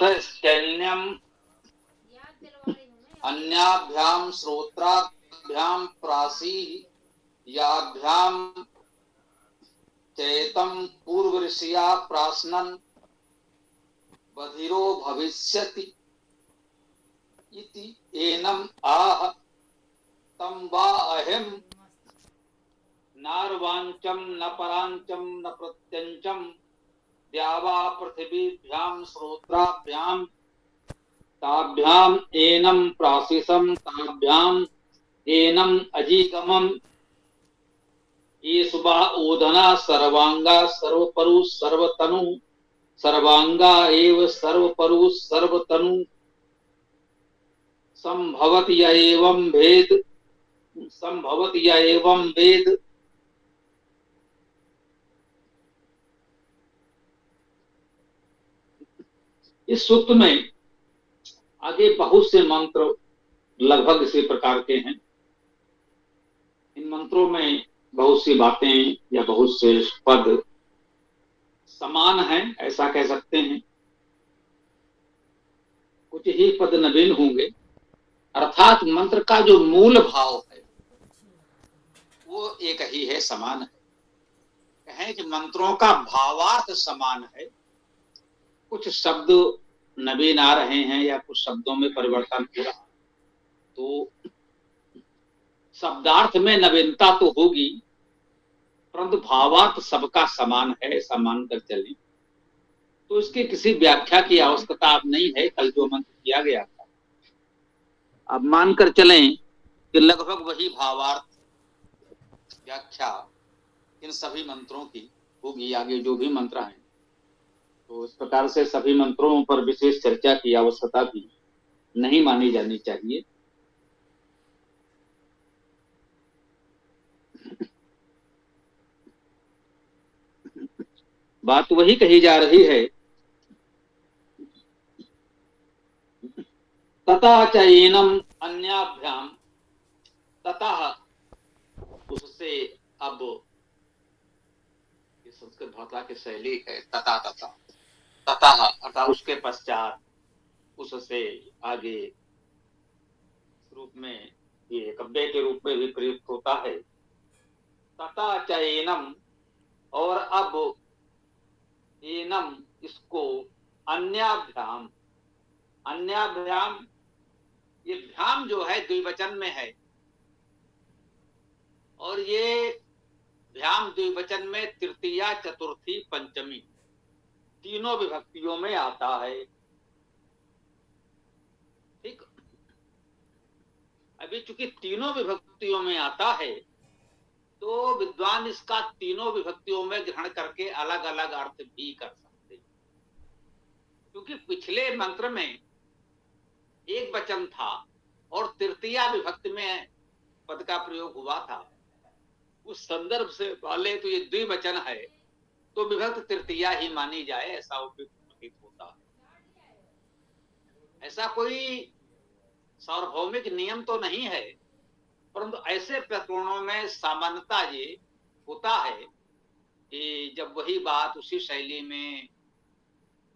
शैन्यम अन्याभ्याम श्रोत्राभ्याम प्रासी याभ्याम चेतम पूर्व ऋषिया प्राश्नन बधिरो भविष्यति इति एनम आह तम वा अहिम नार्वांचम न परांचम न प्रत्यंचम द्यावा पृथिवीभ्याम श्रोत्राभ्याम ताभ्याम एनम प्राशिषम ताभ्याम एनम अजीगमम ये सुबा ओधना सर्वांगा सर्वपरु सर्वतनु सर्वांगा एव सर्वपरु सर्वतनु संभवति य एवं भेद संभवति य एवं वेद। इस सूक्त में आगे बहुत से मंत्र लगभग इसी प्रकार के हैं। इन मंत्रों में बहुत सी बातें या बहुत से पद समान हैं, ऐसा कह सकते हैं। कुछ ही पद नवीन होंगे, अर्थात मंत्र का जो मूल भाव है वो एक ही है, समान है। कहें कि मंत्रों का भावार्थ समान है, कुछ शब्द नवीन आ रहे हैं या कुछ शब्दों में परिवर्तन हो रहा है, तो शब्दार्थ में नवीनता तो होगी परंतु भावार्थ सबका समान है, ऐसा मानकर चलें तो इसकी किसी व्याख्या की आवश्यकता अब नहीं है। कल जो मंत्र किया गया था अब मानकर चलें कि लगभग वही भावार्थ व्याख्या इन सभी मंत्रों की होगी, आगे जो भी मंत्र हैं। तो इस प्रकार से सभी मंत्रों पर विशेष चर्चा की आवश्यकता भी नहीं मानी जानी चाहिए। बात वही कही जा रही है, तथा च एनम अन्याभ्याम, तथा उससे, अब ये संस्कृत भाषा की शैली है, तथा तथा तथा अर्थात उसके पश्चात, उससे आगे रूप में ये कब्बे के रूप में भी प्रयुक्त होता है। तथा च एनम, और अब एनम इसको, अन्याभ्याम, अन्याभ्याम ये भ्याम जो है द्विवचन में है और ये भ्याम द्विवचन में तृतीया चतुर्थी पंचमी तीनों विभक्तियों में आता है। ठीक, अभी चूंकि तीनों विभक्तियों में आता है तो विद्वान इसका तीनों विभक्तियों में ग्रहण करके अलग अलग अर्थ भी कर सकते हैं, क्योंकि पिछले मंत्र में एक वचन था और तृतीया विभक्ति में पद का प्रयोग हुआ था। उस संदर्भ से पहले तो ये द्विवचन है तो विभक्त तृतीया ही मानी जाए, ऐसा उपयुक्त होता है। ऐसा कोई सार्वभौमिक नियम तो नहीं है, परंतु ऐसे प्रकरणों में सामान्यता ये होता है कि जब वही बात उसी शैली में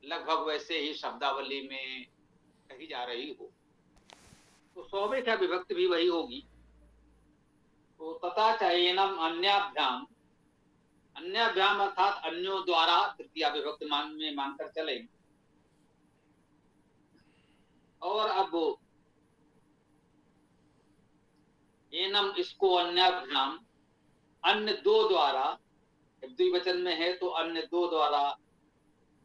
लगभग वैसे ही शब्दावली में कही जा रही हो तो स्वाभाविक है विभक्ति भी वही होगी। तो तथा च एनम अन्याभ्याम, अन्याभ्याम अर्थात अन्यों द्वारा तृतीया विभक्ति में मानकर चले। और अब एनम इसको अन्याभ्याम, अन्य दो द्वारा, द्विवचन में है तो अन्य दो द्वारा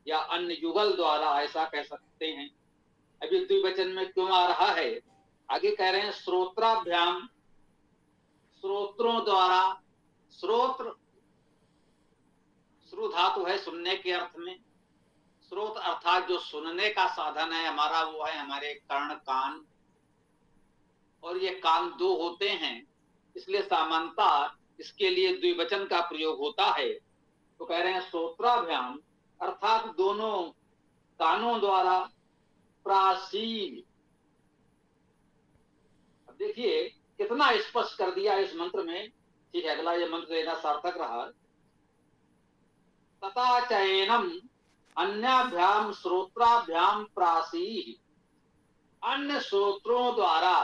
या अन्य युगल द्वारा ऐसा कह सकते हैं। अभी द्विवचन में क्यों आ रहा है, आगे कह रहे हैं श्रोत्राभ्याम, श्रोत्रों द्वारा, श्रोत्र श्रु धातु है सुनने के अर्थ में, श्रोत अर्थात जो सुनने का साधन है हमारा वो है हमारे कर्ण कान, और ये कान दो होते हैं इसलिए सामान्यता इसके लिए द्विवचन का प्रयोग होता है। तो कह रहे हैं श्रोत्राभ्याम अर्थात दोनों कानों द्वारा, प्रासीन। अब देखिए कितना स्पष्ट कर दिया इस मंत्र में। ठीक है, अगला ये मंत्र लेना सार्थक रहा। तथा चैनम अन्याभ्याम श्रोत्राभ्याम प्रासी, अन्य श्रोत्रों द्वारा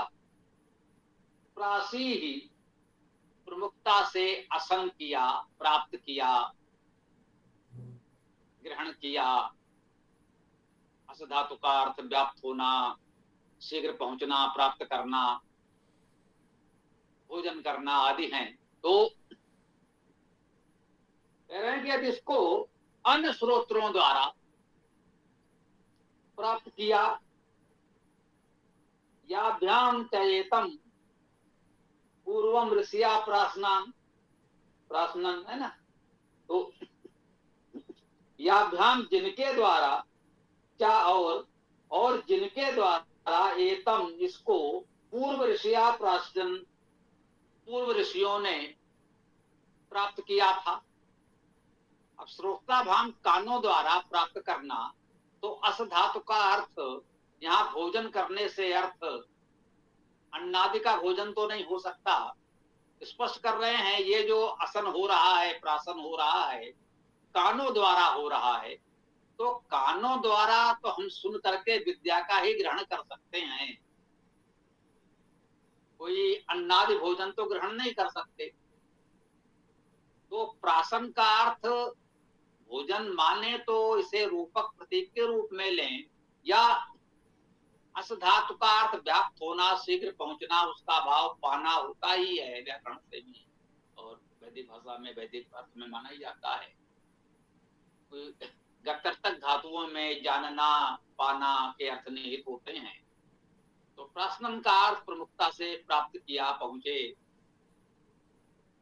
प्रासी ही प्रमुखता से असंग किया, प्राप्त किया, ग्रहण किया। अस धातु का अर्थ व्याप्त होना, शीघ्र पहुंचना, प्राप्त करना, भोजन करना आदि हैं। तो कह रहे हैं कि यदि इसको अन्य स्रोत्रों द्वारा प्राप्त किया, याभ्याम चयेतम पूर्वम ऋषिया प्रासनान, प्रासनन है ना, तो याभ्याम जिनके द्वारा, क्या और जिनके द्वारा एतम इसको पूर्व ऋषिया प्रासन, पूर्व ऋषियों ने प्राप्त किया था। अब श्रोताभाम कानों द्वारा प्राप्त करना, तो अस धातु का अर्थ यहाँ भोजन करने से अर्थ अन्नादि का भोजन तो नहीं हो सकता। स्पष्ट कर रहे हैं ये जो असन हो रहा है, प्राशन हो रहा है, कानों द्वारा हो रहा है। तो कानों द्वारा तो हम सुन करके विद्या का ही ग्रहण कर सकते हैं, कोई अन्नादि भोजन तो ग्रहण नहीं कर सकते। तो प्राशन का अर्थ भोजन माने तो इसे रूपक प्रतीक के रूप में लें, या अस धातु का अर्थ व्याप्त होना, शीघ्र पहुंचना, उसका भाव पाना होता ही है व्याकरण से भी, और वैदिक भाषा में वैदिक अर्थ में माना ही जाता है। गत्यर्थक धातुओं में जानना, पाना के अर्थ निहित होते हैं। तो प्राश्नन का अर्थ प्रमुखता से प्राप्त किया, पहुंचे,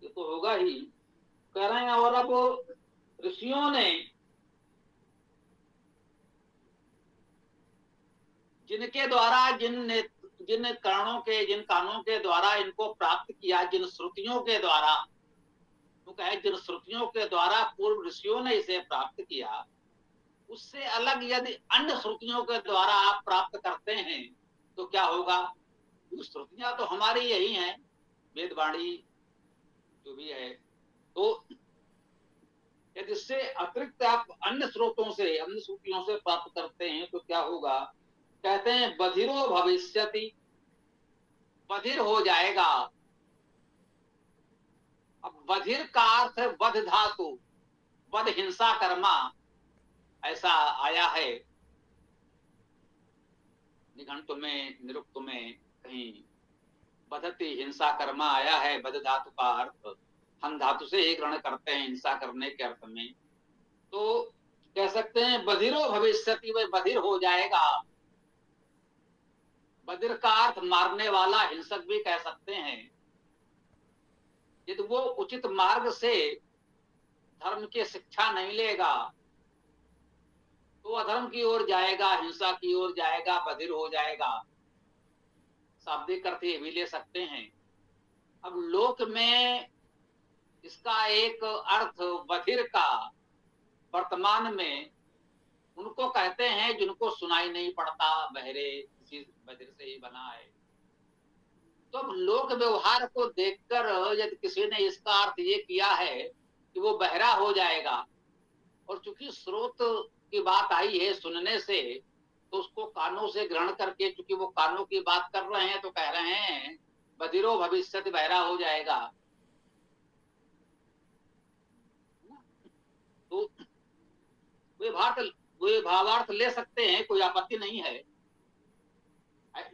ये तो होगा ही। कह रहे हैं और अब ऋषियों ने जिनके द्वारा, जिन कारणों के, जिन कानों के द्वारा इनको प्राप्त किया, जिन श्रुतियों के द्वारा, तो कहे जिन श्रुतियों के द्वारा पूर्व ऋषियों ने इसे प्राप्त किया, उससे अलग यदि अन्य श्रुतियों के द्वारा आप प्राप्त करते हैं तो क्या होगा। श्रुतियां तो हमारी यही हैं, वेदवाणी जो भी है। तो यदि इससे अतिरिक्त आप अन्य स्रोतों से, अन्य श्रुतियों से प्राप्त करते हैं तो क्या होगा। कहते हैं बधिरो भविष्यति, बधिर हो जाएगा। अब बधिर का अर्थ है वध धातु, वध हिंसा कर्मा, ऐसा आया है निघंट में, निरुक्त में कहीं बधति हिंसा कर्मा आया है। बध धातु का अर्थ हम धातु से ही ग्रहण करते हैं हिंसा करने के अर्थ में। तो कह सकते हैं बधिरो भविष्यति, वह बधिर हो जाएगा। बधिर का अर्थ मारने वाला, हिंसक भी कह सकते हैं। यदि वो उचित मार्ग से धर्म की शिक्षा नहीं लेगा तो अधर्म की ओर जाएगा, हिंसा की ओर जाएगा, बधिर हो जाएगा। शाब्दिक अर्थ ये भी ले सकते हैं। अब लोक में इसका एक अर्थ बधिर का वर्तमान में उनको कहते हैं जिनको सुनाई नहीं पड़ता, बहरे, किसी बधिर से ही बना है। तो अब लोक व्यवहार को देखकर यदि किसी ने इसका अर्थ ये किया है कि वो बहरा हो जाएगा, और चूंकि स्रोत की बात आई है सुनने से, तो उसको कानों से ग्रहण करके, चूंकि वो कानों की बात कर रहे हैं तो कह रहे हैं बधिरो भविष्यति, बहरा हो जाएगा। तो वे भावार्थ ले सकते हैं, कोई आपत्ति नहीं है।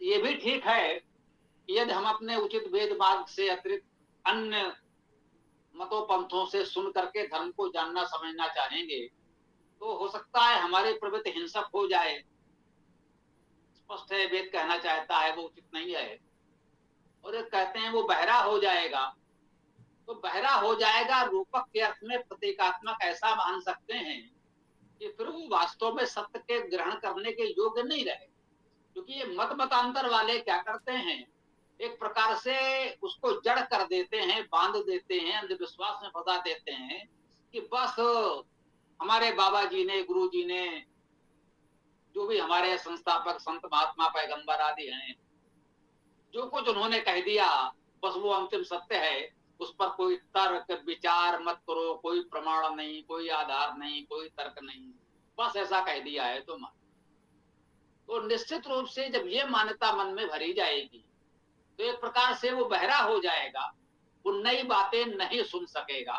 ये भी ठीक है कि यदि हम अपने उचित वेद मार्ग से अतिरिक्त अन्य मतों पंथों से सुन करके धर्म को जानना समझना चाहेंगे तो हो सकता है हमारी प्रवृत्ति हिंसक हो जाए। स्पष्ट है वेद कहना चाहता है वो उचित नहीं है। और एक कहते हैं वो बहरा हो जाएगा, तो बहरा हो जाएगा रूपक के अर्थ में प्रतीकात्मक ऐसा मान सकते हैं कि फिर वो वास्तव में सत्य के ग्रहण करने के योग्य नहीं रहे। क्योंकि ये मत मतांतर वाले क्या करते हैं, एक प्रकार से उसको जड़ कर देते हैं, बांध देते हैं, अंधविश्वास में फंसा देते हैं कि बस हमारे बाबा जी ने, गुरु जी ने, जो भी हमारे संस्थापक संत महात्मा पैगंबर आदि हैं, जो कुछ उन्होंने कह दिया बस वो अंतिम सत्य है। उस पर कोई तर्क विचार मत करो, कोई प्रमाण नहीं, कोई आधार नहीं, कोई तर्क नहीं। बस ऐसा कह दिया है तो मान। तो निश्चित रूप से जब ये मान्यता मन में भरी जाएगी तो एक प्रकार से वो बहरा हो जाएगा, वो नई बातें नहीं सुन सकेगा।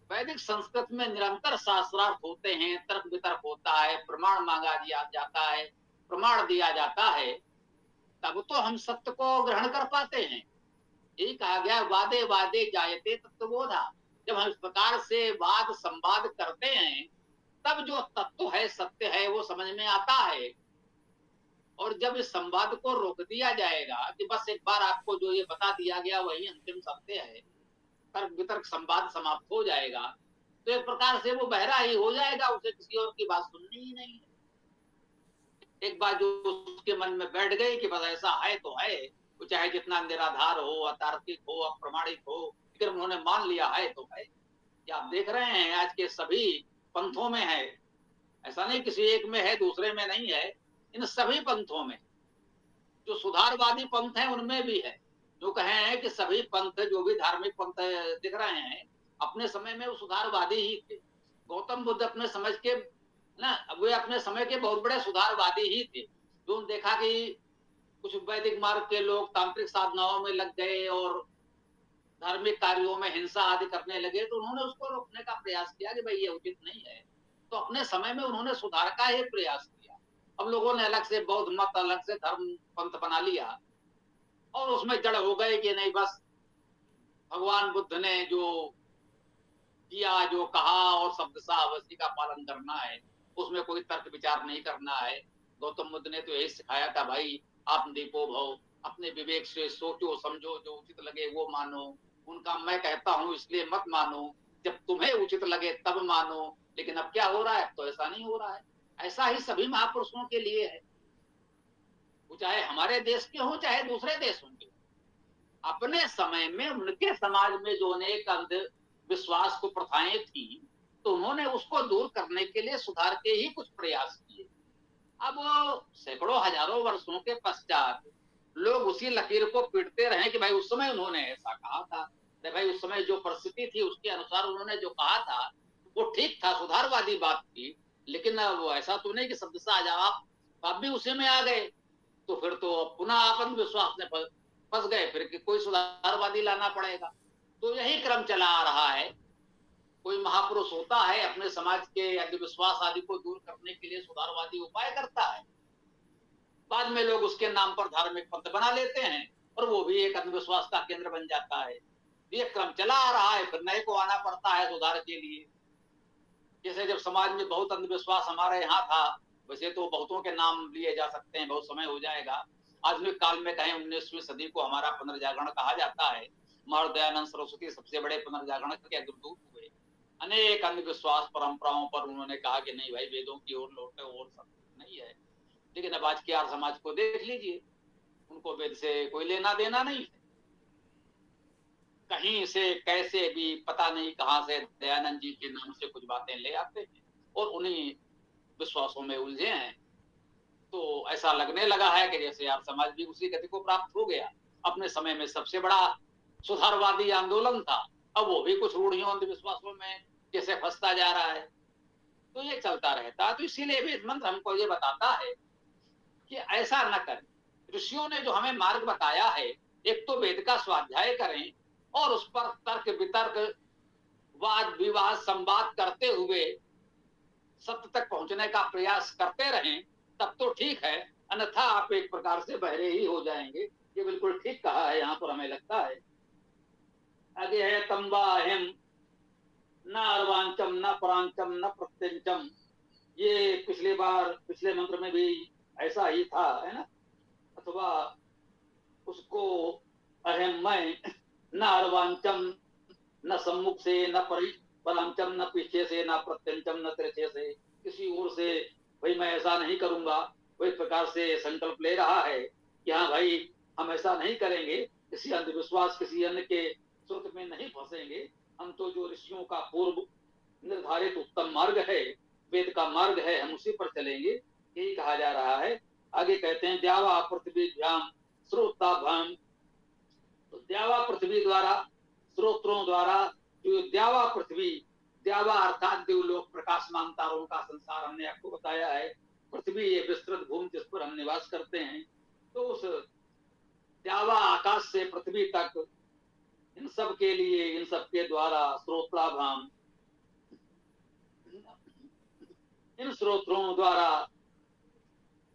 वैदिक संस्कृत में निरंतर शास्त्रार्थ होते हैं, तर्क वितर्क होता है, प्रमाण मांगा दिया जाता है, प्रमाण दिया जाता है, तब तो हम सत्य को ग्रहण कर पाते हैं। यही कहा गया, वादे वादे जायते तत्वबोधा। जब हम इस प्रकार से वाद संवाद करते हैं तब जो तत्व है, सत्य है, वो समझ में आता है। और जब इस संवाद को रोक दिया जाएगा कि बस एक बार आपको जो ये बता दिया गया वही अंतिम सत्य है, तर्क वितर्क संवाद समाप्त हो जाएगा, तो एक प्रकार से वो बहरा ही हो जाएगा, उसे किसी और की बात सुननी ही नहीं है। एक बार जो उसके मन में बैठ गई कि बस ऐसा है तो है, वो चाहे जितना निराधार हो, अतार्किक हो, अप्रमाणिक हो, लेकिन उन्होंने मान लिया है तो है। ये आप देख रहे हैं आज के सभी पंथों में है, ऐसा नहीं किसी एक में है दूसरे में नहीं है, इन सभी पंथों में। जो सुधारवादी पंथ है उनमें भी है। जो कहे हैं कि सभी पंथ, जो भी धार्मिक पंथ दिख रहे हैं, अपने समय में वो सुधारवादी ही थे। गौतम बुद्ध अपने समझ के ना, वे अपने समय के बहुत बड़े सुधारवादी ही थे। जो देखा कि कुछ वैदिक मार्ग के लोग तांत्रिक साधनाओं में लग गए और धार्मिक कार्यों में हिंसा आदि करने लगे, तो उन्होंने उसको रोकने का प्रयास किया कि भाई ये उचित नहीं है। तो अपने समय में उन्होंने सुधार का ही प्रयास किया। अब लोगों ने अलग से बौद्ध मत, अलग से धर्म पंथ बना लिया और उसमें जड़ हो गए कि नहीं, बस भगवान बुद्ध ने जो किया, जो कहा और शब्दशः उसी का पालन करना है, उसमें कोई तर्क विचार नहीं करना है। गौतम बुद्ध ने तो यही सिखाया था, भाई आत्मदीपो भव, अपने विवेक से सोचो समझो, जो उचित लगे वो मानो। उनका मैं कहता हूं इसलिए मत मानो, जब तुम्हें उचित लगे तब मानो। लेकिन अब क्या हो रहा है, तो ऐसा नहीं हो रहा है। ऐसा ही सभी महापुरुषों के लिए है, वो चाहे हमारे देश के हो चाहे दूसरे देशों के। अपने समय में उनके समाज में जो अनेक अंधविश्वास को प्रथाएं थी, तो उन्होंने उसको दूर करने के लिए सुधार के ही कुछ प्रयास किए। अब सैकड़ों हजारों वर्षों के पश्चात लोग उसी लकीर को पीटते रहे कि भाई उस समय उन्होंने ऐसा कहा था। भाई उस समय जो परिस्थिति थी उसके अनुसार उन्होंने जो कहा था वो ठीक था, सुधारवादी बात थी। लेकिन वो ऐसा तो नहीं कि शब्दशः आ जाओ आप भी उसी में आ गए, तो फिर तो पुनः आप अंधविश्वास में फंस गए, फिर कि कोई सुधारवादी लाना पड़ेगा। तो यही क्रम चला आ रहा है। कोई महापुरुष होता है, अपने समाज के अंधविश्वास आदि को दूर करने के लिए सुधारवादी उपाय करता है, बाद में लोग उसके नाम पर धार्मिक पंथ बना लेते हैं और वो भी एक अंधविश्वास का केंद्र बन जाता है। ये क्रम चला आ रहा है, फिर नए को आना पड़ता है सुधार के लिए। जैसे जब समाज में बहुत अंधविश्वास हमारे यहाँ था, वैसे तो बहुतों के नाम लिए जा सकते हैं, बहुत समय हो जाएगा। आधुनिक काल में कहें 19वीं सदी को हमारा पुनर्जागरण कहा जाता है। महाराज दयानंद सरस्वती सबसे बड़े पुनर्जागरण के अग्रदूत हुए। अनेक अंधविश्वास परंपराओं पर उन्होंने कहा कि नहीं भाई, वेदों की ओर लौटे, और सब नहीं है। लेकिन अब आज के आर्य समाज को देख लीजिए, उनको वेद से कोई लेना देना नहीं है। कहीं से कैसे भी पता नहीं कहां से दयानंद जी के नाम से कुछ बातें ले आते हैं और उन्हीं विश्वासों में उलझे हैं। तो ऐसा लगने लगा है कि जैसे आप समाज भी उसी गति को प्राप्त हो गया। अपने समय में सबसे बड़ा सुधारवादी आंदोलन था, अब वो भी कुछ रूढ़ियों अंधविश्वासों में जैसे फंसता जा रहा है। तो ये चलता रहता है। तो इसीलिए वेद मंत्र हमको ये बताता है कि ऐसा न करें। ऋषियों ने जो हमें मार्ग बताया है, एक तो वेद का स्वाध्याय करें और उस पर तर्क वितर्क, वाद विवाद संवाद करते हुए सत्य तक पहुंचने का प्रयास करते रहें, तब तो ठीक है। अन्यथा आप एक प्रकार से बहरे ही हो जाएंगे। ये बिल्कुल ठीक कहा है यहाँ पर, हमें लगता है। आगे है तंबा हिम न अर्वांचम न परांचम न प्रत्यंचम। ये पिछली बार पिछले मंत्र में भी ऐसा ही था, है ना। अथवा उसको अहम मैं न अर्वांचम, न सम्मुख से न परांचम, न पीछे से न प्रत्यंचम, न तिरछे से, किसी ओर से भाई मैं ऐसा नहीं करूंगा। वो एक प्रकार से संकल्प ले रहा है कि हाँ भाई, हम ऐसा नहीं करेंगे, किसी अंधविश्वास किसी अन्य के स्रोत में नहीं फंसेंगे। हम तो जो ऋषियों का पूर्व निर्धारित उत्तम मार्ग है, वेद का मार्ग है, हम उसी पर चलेंगे, यही कहा जा रहा है। आगे कहते हैं द्यावा पृथ्वीभ्याम श्रोताभ्याम। तो द्यावा पृथ्वी द्वारा, स्रोत्रों द्वारा, जो द्यावा पृथ्वी, द्यावा अर्थात देवलोक प्रकाशमान तारों का संसार हमने आपको बताया है। पृथ्वी ये विस्तृत भूमि जिस पर हम निवास करते हैं, तो उस द्यावा आकाश से पृथ्वी तक इन सब के लिए, इन सब के द्वारा स्रोत्राभाम, इन स्रोतों द्वारा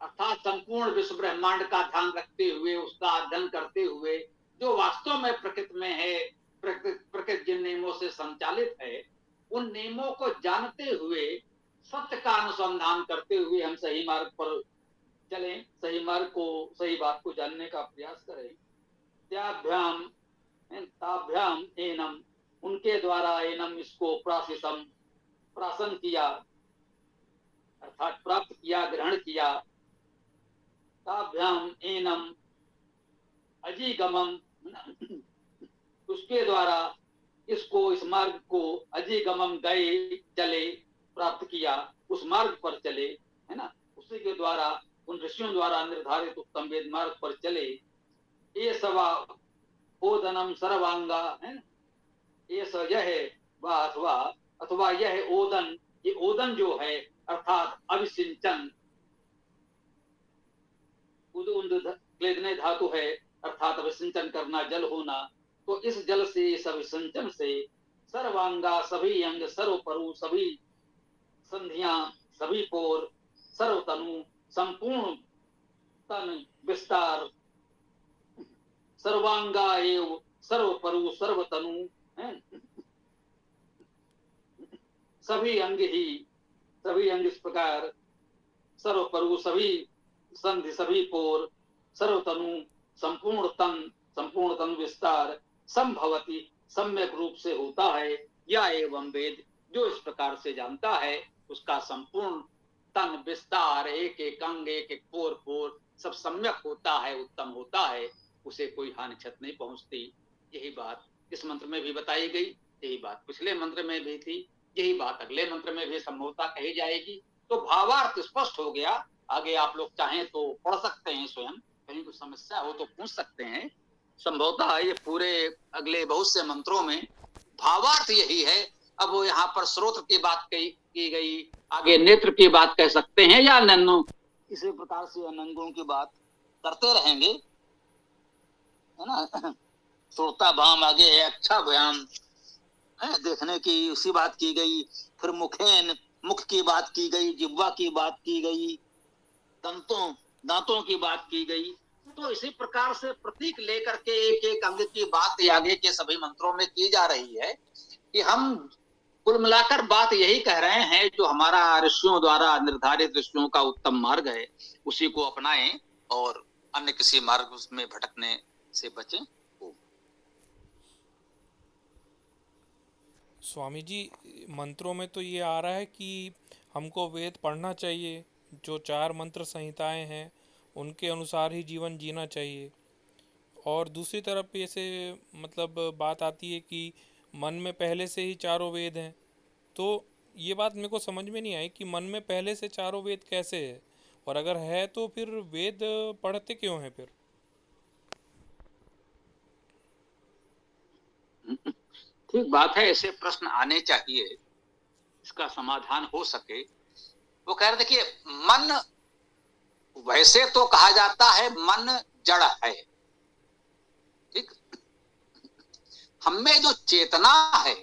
अर्थात संपूर्ण विश्व ब्रह्मांड का ध्यान रखते हुए, उसका अध्ययन करते हुए, जो वास्तव में प्रकृति में है, प्रकृति जिन नियमों से संचालित है, उन नियमों को जानते हुए, सत्य का अनुसंधान करते हुए हम सही मार्ग पर चलें, सही मार्ग को, सही बात को जानने का प्रयास करें। त्याभ्याम ताभ्याम एनम, उनके द्वारा एनम इसको प्राशिसम, प्राशन किया अर्थात प्राप्त किया, ग्रहण किया। ताभ्याम एनम अजीगमम, उसके द्वारा इसको, इस मार्ग को, अजीगमम गए, चले, प्राप्त किया, उस मार्ग पर चले, है ना, उसी के द्वारा, उन ऋषियों द्वारा निर्धारित उत्तम वेद मार्ग पर चले। ये सवा ओदनम सर्वांगा, है ना, ये स यह अथवा, अथवा यह ओदन, ये ओदन जो है अर्थात अभिसिंचन, क्लेदने धातु है अर्थात अभिसिंचन करना, जल होना। तो इस जल से, इस अभिसिंचन से सर्वांगा, सभी अंग, सर्वपरु, सभी संधियां, सभी पोर, सर्वतनु, संपूर्ण तन, विस्तार, सर्वांगा एव सर्वपरु सर्वतनु, सभी अंग ही, सभी अंग इस प्रकार, सर्वपरु सभी संधि, सभी पोर, सर्वतनु संपूर्ण तन विस्तार, संभवती सम्यक रूप से होता है। या एवं वेद, जो इस प्रकार से जानता है, उसका संपूर्ण तन विस्तार, एक एक अंग, एक एक पोर सब सम्यक होता है, उत्तम होता है, उसे कोई हानि क्षत नहीं पहुंचती। यही बात इस मंत्र में भी बताई गई, यही बात पिछले मंत्र में भी थी, यही बात अगले मंत्र में भी संभवतः कही जाएगी। तो भावार्थ स्पष्ट हो गया। आगे आप लोग चाहें तो पढ़ सकते हैं, स्वयं कहीं कुछ समस्या हो तो पूछ सकते हैं। संभवतः ये पूरे अगले बहुत से मंत्रों में भावार्थ यही है। अब वो यहाँ पर स्रोत की बात की गई, आगे नेत्र की बात कह सकते हैं, या नन्नों, इसी प्रकार से अनंगों की बात करते रहेंगे, है ना। श्रोता भाम आगे है, अच्छा भयाम है, देखने की उसी बात की गई। फिर मुखेन, मुख की बात की गई, जिह्वा की बात की गई, दांतों की बात की गई। तो इसी प्रकार से प्रतीक लेकर के एक एक अंग की बात आगे के सभी मंत्रों में की जा रही है, कि हम कुल मिलाकर बात यही कह रहे हैं, जो हमारा ऋषियों द्वारा निर्धारित, ऋषियों का उत्तम मार्ग है, उसी को अपनाएं और अन्य किसी मार्ग में भटकने से बचें। स्वामी जी, मंत्रों में तो ये आ रहा है कि हमको वेद पढ़ना चाहिए, जो 4 मंत्र संहिताएं हैं उनके अनुसार ही जीवन जीना चाहिए। और दूसरी तरफ ऐसे मतलब बात आती है कि मन में पहले से ही चारों वेद हैं। तो ये बात मेरे को समझ में नहीं आई कि मन में पहले से चारों वेद कैसे है, और अगर है तो फिर वेद पढ़ते क्यों हैं फिर? ठीक बात है, ऐसे प्रश्न आने चाहिए, इसका समाधान हो सके। वो कह रहे, देखिए, मन वैसे तो कहा जाता है मन जड़ है, ठीक। हम में जो चेतना है,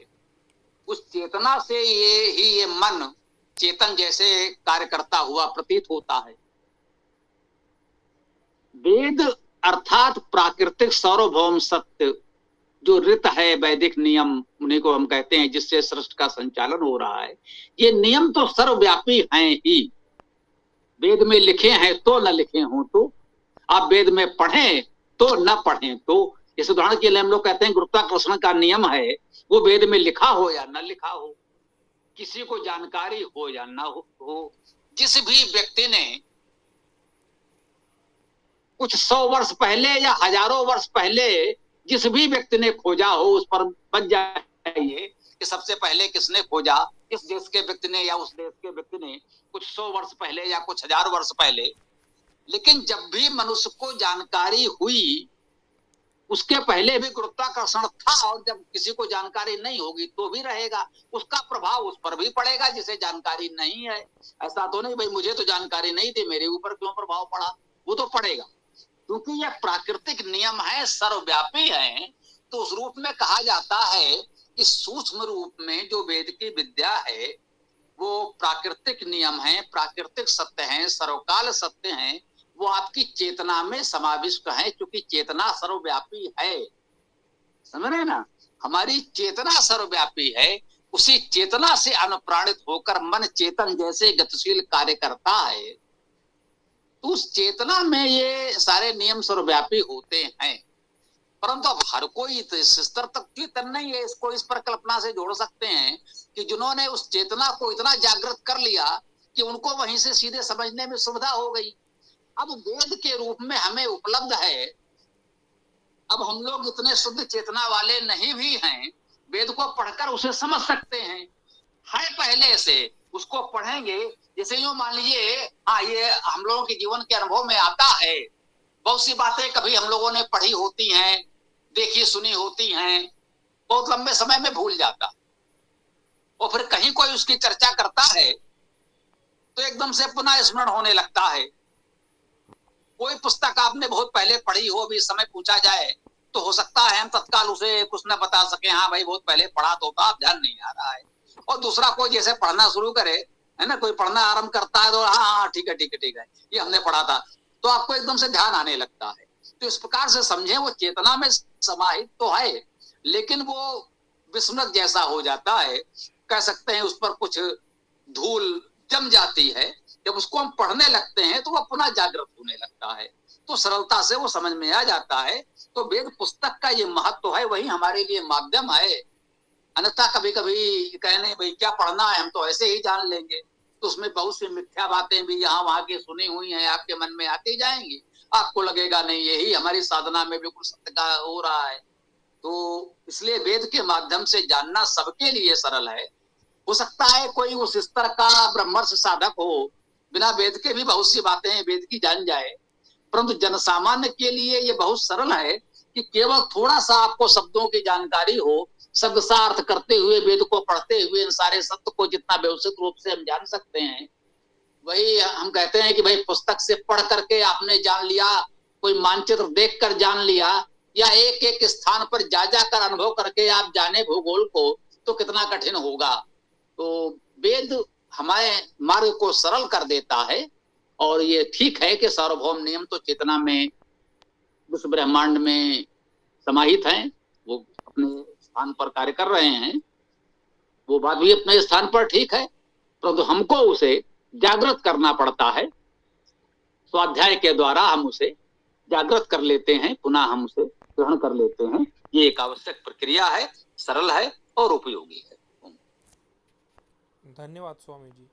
उस चेतना से ये मन चेतन जैसे कार्य करता हुआ प्रतीत होता है। वेद अर्थात प्राकृतिक सार्वभौम सत्य, जो ऋत है, वैदिक नियम, उन्हीं को हम कहते हैं, जिससे सृष्टि का संचालन हो रहा है। ये नियम तो सर्वव्यापी हैं ही, वेद में लिखे हैं तो न लिखे हों तो, आप वेद में पढ़ें तो न पढ़ें तो। इस उदाहरण के लिए हम लोग कहते हैं गुरुत्वाकर्षण का नियम है, वो वेद में लिखा हो या न लिखा हो, किसी को जानकारी हो या ना हो, जिस भी व्यक्ति ने कुछ 100 वर्ष पहले या हजारों वर्ष पहले जिस भी व्यक्ति ने खोजा हो, उस पर बच जाइए कि सबसे पहले किसने खोजा, इस देश के व्यक्ति ने या उस देश के व्यक्ति ने, कुछ 100 वर्ष पहले या कुछ 1000 वर्ष पहले। लेकिन जब भी मनुष्य को जानकारी हुई, उसके पहले भी गुरुत्वाकर्षण था, और जब किसी को जानकारी नहीं होगी तो भी रहेगा, उसका प्रभाव उस पर भी पड़ेगा जिसे जानकारी नहीं है। ऐसा तो नहीं भाई मुझे तो जानकारी नहीं थी, मेरे ऊपर क्यों प्रभाव पड़ा, वो तो पड़ेगा, क्योंकि यह प्राकृतिक नियम है, सर्वव्यापी है। तो उस रूप में कहा जाता है कि सूक्ष्म रूप में जो वेद की विद्या है वो प्राकृतिक नियम है, प्राकृतिक सत्य है, सर्वकाल सत्य है, वो आपकी चेतना में समाविष्ट है, क्योंकि चेतना सर्वव्यापी है। समझ रहे ना, हमारी चेतना सर्वव्यापी है, उसी चेतना से अनुप्राणित होकर मन चेतन जैसे गतिशील कार्य करता है, तो उस चेतना में ये सारे नियम सर्वव्यापी होते हैं। परंतु अब हर कोई इस स्तर तक चेतन नहीं है, इसको इस पर कल्पना से जोड़ सकते हैं कि जिन्होंने उस चेतना को इतना जागृत कर लिया कि उनको वहीं से सीधे समझने में सुविधा हो गई। अब वेद के रूप में हमें उपलब्ध है, अब हम लोग इतने शुद्ध चेतना वाले नहीं भी हैं, वेद को पढ़कर उसे समझ सकते हैं, है पहले से, उसको पढ़ेंगे। जैसे यूं मान लीजिए, हाँ ये हम लोगों के जीवन के अनुभव में आता है, बहुत सी बातें कभी हम लोगों ने पढ़ी होती हैं, देखी सुनी होती हैं, बहुत लंबे समय में भूल जाता, और फिर कहीं कोई उसकी चर्चा करता है तो एकदम से पुनः स्मरण होने लगता है। कोई पुस्तक आपने बहुत पहले पढ़ी हो, अभी इस समय पूछा जाए तो हो सकता है हम तत्काल उसे कुछ न बता सके, हाँ भाई बहुत पहले पढ़ा तो था, अब ध्यान नहीं आ रहा है। और दूसरा कोई जैसे पढ़ना शुरू करे, है ना, कोई पढ़ना आरंभ करता है तो हाँ हाँ ठीक है ठीक है ठीक है, ये हमने पढ़ा था, तो आपको एकदम से ध्यान आने लगता है। तो इस प्रकार से समझे, वो चेतना में समाहित तो है, लेकिन वो विस्मृत जैसा हो जाता है, कह सकते हैं उस पर कुछ धूल जम जाती है। जब उसको हम पढ़ने लगते हैं तो वह पुनः जागृत होने लगता है, तो सरलता से वो समझ में आ जाता है। तो वेद पुस्तक का ये महत्व है, वही हमारे लिए माध्यम है। अन्यथा कभी कभी कहने भाई क्या पढ़ना है, हम तो ऐसे ही जान लेंगे, तो उसमें बहुत सी मिथ्या बातें भी यहाँ वहां की सुनी हुई हैं, आपके मन में आती जाएंगी, आपको लगेगा नहीं यही हमारी साधना में बिल्कुल सत्य का हो रहा है। तो इसलिए वेद के माध्यम से जानना सबके लिए सरल है। हो सकता है कोई उस स्तर का ब्रह्मर्ष साधक हो, बिना वेद के भी बहुत सी बातें वेद की जान जाए, परंतु जनसामान्य के लिए ये बहुत सरल है कि केवल थोड़ा सा आपको शब्दों की जानकारी हो, शब्द सा अर्थ करते हुए वेद को पढ़ते हुए इन सारे सत्य को जितना व्यवस्थित रूप से हम जान सकते हैं, वही हम कहते हैं कि भाई पुस्तक से पढ़ करके आपने जान लिया, कोई मानचित्र देख कर जान लिया, या एक एक स्थान पर जा जाकर अनुभव करके आप जाने भूगोल को, तो कितना कठिन होगा। तो वेद हमारे मार्ग को सरल कर देता है, और ये ठीक है कि सार्वभौम नियम तो चेतना में, विश्व ब्रह्मांड में समाहित हैं, वो अपने स्थान पर कार्य कर रहे हैं, वो बात भी अपने स्थान पर ठीक है, परंतु हमको उसे जागृत करना पड़ता है। स्वाध्याय के द्वारा हम उसे जागृत कर लेते हैं, पुनः हम उसे ग्रहण कर लेते हैं। ये एक आवश्यक प्रक्रिया है, सरल है और उपयोगी है। धन्यवाद स्वामी जी।